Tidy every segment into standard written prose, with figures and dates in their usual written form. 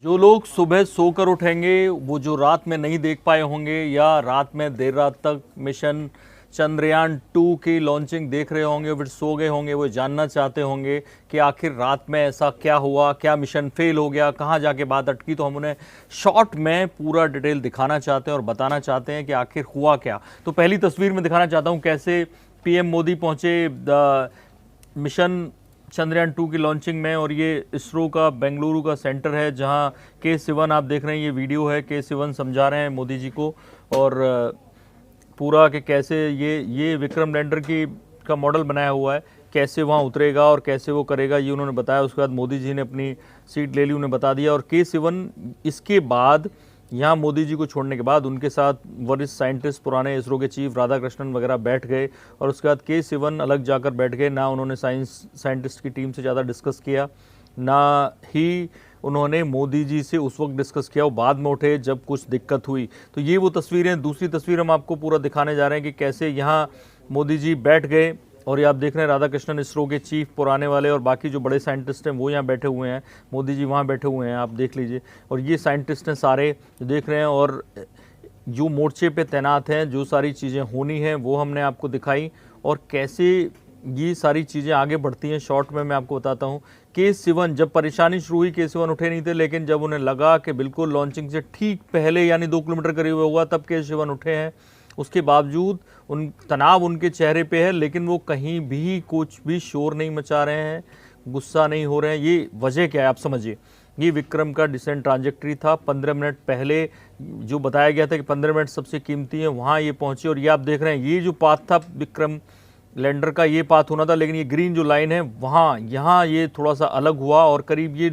जो लोग सुबह सोकर उठेंगे, वो जो रात में नहीं देख पाए होंगे या रात में देर रात तक मिशन चंद्रयान 2 की लॉन्चिंग देख रहे होंगे, फिर सो गए होंगे, वो जानना चाहते होंगे कि आखिर रात में ऐसा क्या हुआ, क्या मिशन फेल हो गया, कहाँ जाके बात अटकी। तो हम उन्हें शॉर्ट में पूरा डिटेल दिखाना चाहते हैं और बताना चाहते हैं कि आखिर हुआ क्या। तो पहली तस्वीर में दिखाना चाहता हूँ कैसे पीएम मोदी पहुंचे मिशन चंद्रयान 2 की लॉन्चिंग में। और ये इसरो का बेंगलुरु का सेंटर है जहां के सिवन आप देख रहे हैं, ये वीडियो है, के सिवन समझा रहे हैं मोदी जी को और पूरा कि कैसे ये विक्रम लैंडर की का मॉडल बनाया हुआ है, कैसे वहाँ उतरेगा और कैसे वो करेगा, ये उन्होंने बताया। उसके बाद मोदी जी ने अपनी सीट ले ली, उन्हें बता दिया। और के सिवन इसके बाद यहाँ मोदी जी को छोड़ने के बाद उनके साथ वरिष्ठ साइंटिस्ट, पुराने इसरो के चीफ राधाकृष्णन वगैरह बैठ गए और उसके बाद के सिवन अलग जाकर बैठ गए। ना उन्होंने साइंटिस्ट की टीम से ज़्यादा डिस्कस किया, ना ही उन्होंने मोदी जी से उस वक्त डिस्कस किया, वो बाद में उठे जब कुछ दिक्कत हुई। तो ये वो तस्वीरें। दूसरी तस्वीर हम आपको पूरा दिखाने जा रहे हैं कि कैसे यहाँ मोदी जी बैठ गए और ये आप देख रहे हैं राधाकृष्णन इसरो के चीफ पुराने वाले और बाकी जो बड़े साइंटिस्ट हैं वो यहाँ बैठे हुए हैं, मोदी जी वहाँ बैठे हुए हैं, आप देख लीजिए। और ये साइंटिस्ट हैं सारे जो देख रहे हैं और जो मोर्चे पे तैनात हैं, जो सारी चीज़ें होनी हैं वो हमने आपको दिखाई और कैसे ये सारी चीज़ें आगे बढ़ती हैं। शॉर्ट में मैं आपको बताता हूँ। के सिवन जब परेशानी शुरू हुई, के सिवन उठे नहीं थे, लेकिन जब उन्हें लगा कि बिल्कुल लॉन्चिंग से ठीक पहले यानी 2 किलोमीटर करीब हुआ तब के सिवन उठे हैं। उसके बावजूद उन तनाव उनके चेहरे पे है, लेकिन वो कहीं भी कुछ भी शोर नहीं मचा रहे हैं, गुस्सा नहीं हो रहे हैं। ये वजह क्या है आप समझिए। ये विक्रम का डिसेंट ट्रांजेक्टरी था। 15 मिनट पहले जो बताया गया था कि 15 मिनट सबसे कीमती है, वहाँ ये पहुँचे। और ये आप देख रहे हैं, ये जो पाथ था विक्रम लैंडर का, ये पाथ होना था, लेकिन ये ग्रीन जो लाइन है वहाँ यहाँ ये थोड़ा सा अलग हुआ और करीब ये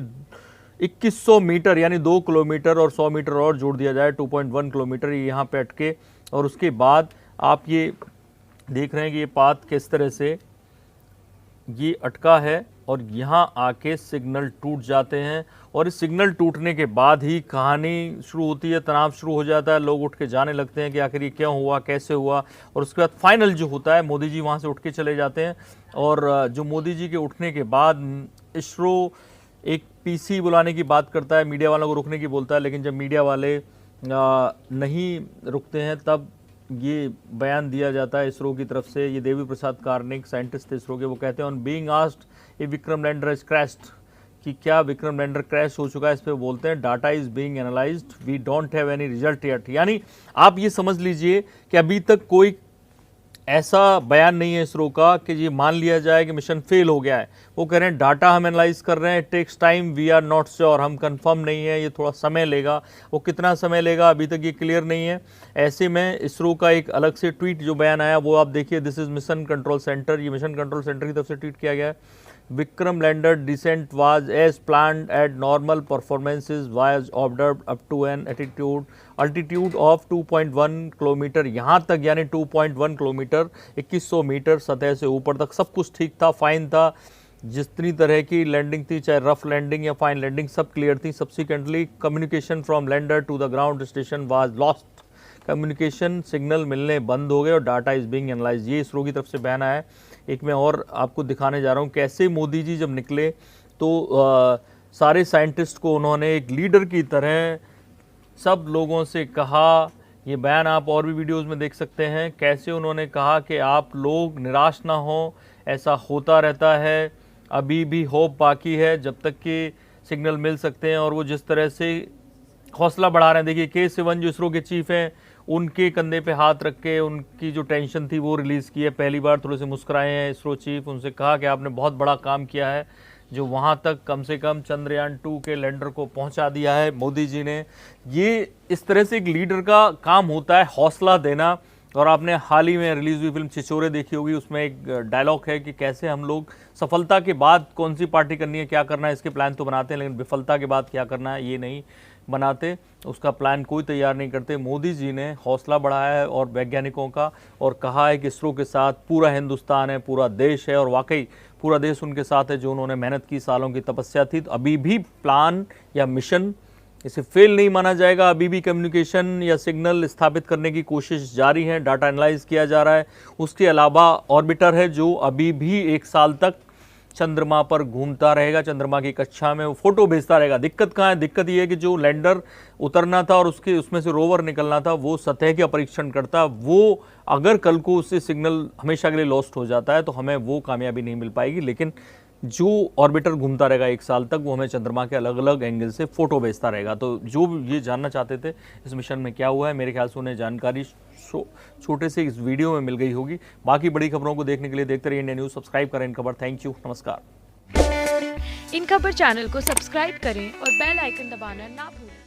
2100 मीटर यानी 2 किलोमीटर और 100 मीटर और जोड़ दिया जाए 2.1 किलोमीटर ये यहाँ पे अटके। और उसके बाद आप ये देख रहे हैं कि ये पाथ किस तरह से ये अटका है और यहाँ आके सिग्नल टूट जाते हैं। और इस सिग्नल टूटने के बाद ही कहानी शुरू होती है, तनाव शुरू हो जाता है, लोग उठ के जाने लगते हैं कि आखिर ये क्या हुआ, कैसे हुआ। और उसके बाद फाइनल जो होता है, मोदी जी वहाँ से उठ के चले जाते हैं। और जो मोदी जी के उठने के बाद इसरो एक पीसी बुलाने की बात करता है, मीडिया वालों को रुकने की बोलता है, लेकिन जब मीडिया वाले नहीं रुकते हैं तब ये बयान दिया जाता है इसरो की तरफ से। ये देवी प्रसाद कार्निक साइंटिस्ट थे इसरो के, वो कहते हैं on being asked A Vikram lander has crashed, कि क्या विक्रम लैंडर क्रैश हो चुका है। इस पे बोलते हैं data is being analysed, we don't have any result yet. यानी आप ये समझ लीजिए कि अभी तक कोई ऐसा बयान नहीं है इसरो का कि ये मान लिया जाए कि मिशन फेल हो गया है। वो कह रहे हैं डाटा हम एनालाइज कर रहे हैं, it takes time, we are not sure, हम कंफर्म नहीं है, ये थोड़ा समय लेगा। वो कितना समय लेगा अभी तक ये क्लियर नहीं है। ऐसे में इसरो का एक अलग से ट्वीट जो बयान आया वो आप देखिए, this is mission control centre, ये मिशन कंट्रोल सेंटर की तरफ से ट्वीट किया गया है। Vikram lander descent was as planned at normal performances was observed up to an altitude of 2.1 kilometre. यहाँ तक यानी 2.1 किलोमीटर 2100 मीटर सतह से ऊपर तक सब कुछ ठीक था, फाइन था। जितनी तरह की लैंडिंग थी, चाहे रफ लैंडिंग या फाइन लैंडिंग, सब क्लियर थी। Subsequently communication from lander to the ground station was lost, communication signal मिलने बंद हो गए और डाटा इज बीइंग एनालाइज। ये इसरो की तरफ से बयान आया है। एक मैं और आपको दिखाने जा रहा हूँ कैसे मोदी जी जब निकले तो सारे साइंटिस्ट को उन्होंने एक लीडर की तरह सब लोगों से कहा। ये बयान आप और भी वीडियोस में देख सकते हैं, कैसे उन्होंने कहा कि आप लोग निराश ना हो, ऐसा होता रहता है, अभी भी होप बाकी है, जब तक कि सिग्नल मिल सकते हैं। और वो जिस तरह से हौसला बढ़ा रहे हैं, देखिए के सिवन जो इसरो के चीफ हैं, उनके कंधे पे हाथ रख के उनकी जो टेंशन थी वो रिलीज़ की है। पहली बार थोड़े से मुस्कुराए हैं इसरो चीफ, उनसे कहा कि आपने बहुत बड़ा काम किया है, जो वहाँ तक कम से कम चंद्रयान 2 के लैंडर को पहुँचा दिया है मोदी जी ने। ये इस तरह से एक लीडर का काम होता है, हौसला देना। और आपने हाल ही में रिलीज़ हुई फिल्म छिछोरे देखी होगी, उसमें एक डायलॉग है कि कैसे हम लोग सफलता के बाद कौन सी पार्टी करनी है, क्या करना है, इसके प्लान तो बनाते हैं, लेकिन विफलता के बाद क्या करना है ये नहीं बनाते, उसका प्लान कोई तैयार नहीं करते। मोदी जी ने हौसला बढ़ाया है और वैज्ञानिकों का, और कहा है कि इसरो के साथ पूरा हिंदुस्तान है, पूरा देश है, और वाकई पूरा देश उनके साथ है। जो उन्होंने मेहनत की, सालों की तपस्या थी, तो अभी भी प्लान या मिशन इसे फेल नहीं माना जाएगा। अभी भी कम्युनिकेशन या सिग्नल स्थापित करने की कोशिश जारी है, डाटा एनालाइज किया जा रहा है। उसके अलावा ऑर्बिटर है जो अभी भी 1 साल तक चंद्रमा पर घूमता रहेगा, चंद्रमा की कक्षा में वो फोटो भेजता रहेगा। दिक्कत कहाँ है? दिक्कत ये है कि जो लैंडर उतरना था और उसमें से रोवर निकलना था, वो सतह का परीक्षण करता, वो अगर कल को उससे सिग्नल हमेशा के लिए लॉस्ट हो जाता है तो हमें वो कामयाबी नहीं मिल पाएगी। लेकिन जो ऑर्बिटर घूमता रहेगा 1 साल तक, वो हमें चंद्रमा के अलग अलग एंगल से फोटो भेजता रहेगा। तो जो ये जानना चाहते थे इस मिशन में क्या हुआ है, मेरे ख्याल से उन्हें जानकारी छोटे से इस वीडियो में मिल गई होगी। बाकी बड़ी खबरों को देखने के लिए देखते रहिए इंडिया न्यूज़। सब्सक्राइब करें इन खबर। थैंक यू, नमस्कार। इन खबर चैनल को सब्सक्राइब करें और बेल आइकन दबाना ना भूलें।